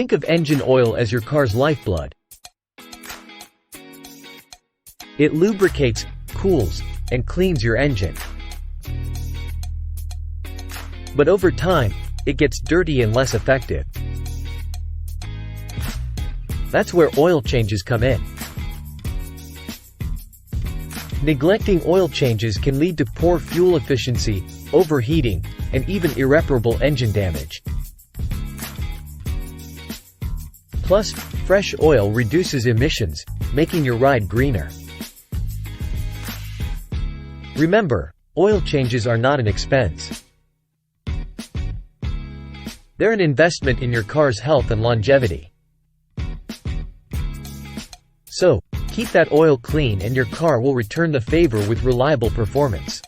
Think of engine oil as your car's lifeblood. It lubricates, cools, and cleans your engine. But over time, it gets dirty and less effective. That's where oil changes come in. Neglecting oil changes can lead to poor fuel efficiency, overheating, and even irreparable engine damage. Plus, fresh oil reduces emissions, making your ride greener. Remember, oil changes are not an expense. They're an investment in your car's health and longevity. So, keep that oil clean and your car will return the favor with reliable performance.